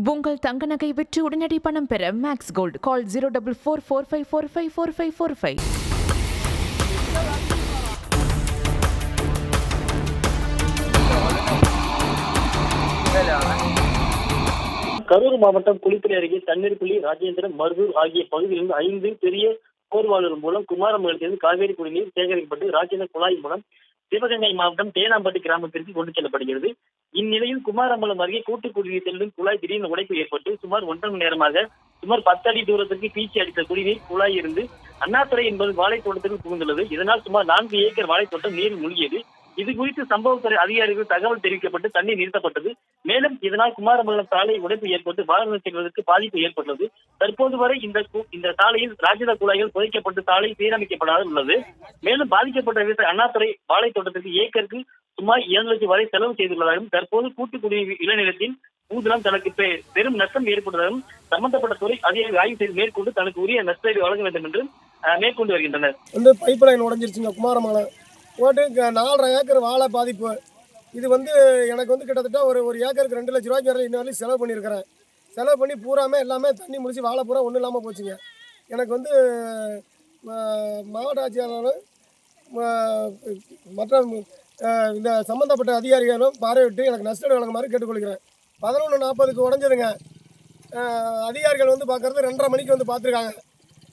உங்கள் தங்க நகை விற்று உடனடி பணம் பெற மேக்ஸ் கோல்ட் கால் 04445454545. கரூர் மாவட்டம் குளித்தலை அருகே தண்ணீர்பள்ளி, ராஜேந்திரம், மருதூர் ஆகிய பகுதிகளில் 5 பெரிய போர்வாளர்கள் மூலம் குமாரமங்கலத்திலிருந்து காவேரி குடிநீர் சேகரிக்கப்பட்டு ராஜேந்திர குழாய் மூலம் சிவகங்கை மாவட்டம் தேனாம்பட்டி கிராமத்திற்கு கொண்டு செல்லப்படுகிறது. இந்நிலையில் குமாரமங்கலம் அருகே கூட்டு குடிநீர் செல்லும் குழாய் திடீர்னு உடைப்பு ஏற்பட்டு சுமார் 1.5 மணி நேரமாக சுமார் 10 அடி தூரத்திற்கு பீச்சி அடித்த குடிநீர் குழாய் இருந்து அண்ணாதுரை என்பது வாழைத்தோட்டத்திற்கு புகுந்துள்ளது. இதனால் சுமார் 4 ஏக்கர் வாழைத்தோட்டம் நீரில் மூழ்கியது. இது குறித்து சம்பவத்துறை அதிகாரிகள் தகவல் தெரிவிக்கப்பட்டு தண்ணீர் நிறுத்தப்பட்டது. மேலும் இதனால் குமாரமங்கலம் சாலை உடைப்பு ஏற்பட்டு வாகனம் செல்வதற்கு பாதிப்பு ஏற்பட்டுள்ளது. தற்போது வரை இந்த சாலையில் ராஜேந்திர குழாய்கள் புதைக்கப்பட்டு சாலை சீரமைக்கப்படாது உள்ளது. மேலும் பாதிக்கப்பட்ட விவசாய அண்ணாதுரை வாழைத்தோட்டத்திற்கு ஏக்கருக்கு சுமார் 2 லட்சம் வரை செலவு செய்துள்ளதாகவும் தற்போது கூட்டு குடிநீர் இளநிலத்தின் மூலம் தனக்கு பெரும் நஷ்டம் ஏற்பட்டதாகவும் சம்பந்தப்பட்ட துறை அதிகாரிகள் ஆய்வு செய்து மேற்கொண்டு தனக்கு உரிய நஷ்டத்தை வழங்க வேண்டும் என்று மேற்கொண்டு வருகின்றனர். பைப் லைன் உடஞ்சிருச்சுங்க குமாரமங்கலம் போட்டு 4.5 ஏக்கர் வாழை பாதிப்பு. இது எனக்கு கிட்டத்தட்ட ஒரு ஏக்கருக்கு 2 லட்ச ரூபாய்க்கு வரை இன்ன வரையும் செலவு பண்ணியிருக்கிறேன். செலவு பண்ணி பூராமே எல்லாமே தண்ணி முடிச்சு வாழை பூரா ஒன்றும் இல்லாமல் போச்சுங்க. எனக்கு மாவட்ட ஆட்சியாளரும் மற்ற இந்த சம்மந்தப்பட்ட அதிகாரிகளும் பார்வையிட்டு எனக்கு நஷ்டம் வழங்குமாறு கேட்டுக்கொள்கிறேன். 11:40க்கு உடஞ்சதுங்க. அதிகாரிகள் பார்க்கறது 2:30 மணிக்கு பார்த்துருக்காங்க.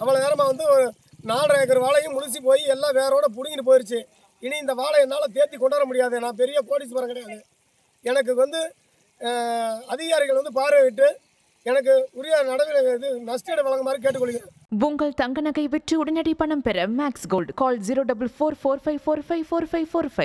அவ்வளோ நேரமாக ஒரு 4.5 ஏக்கர் வாழையும் முடிச்சு போய் எல்லாம் வேரோட பிடிங்கிட்டு போயிடுச்சு. இனி இந்த வாழை என்னால் தேர்த்தி கொண்டு வர முடியாது. நான் பெரிய கோடீஸ்வரன் கிடையாது. எனக்கு அதிகாரிகள் பார்வையிட்டு எனக்கு உரிய நடவடிக்கை நஷ்டஈடு வழங்குமாறு கேட்டுக்கொள்கிறேன். உங்கள் தங்க நகை விற்று உடனடி பணம் பெற மேக்ஸ் கோல்ட் கால் 04445454545.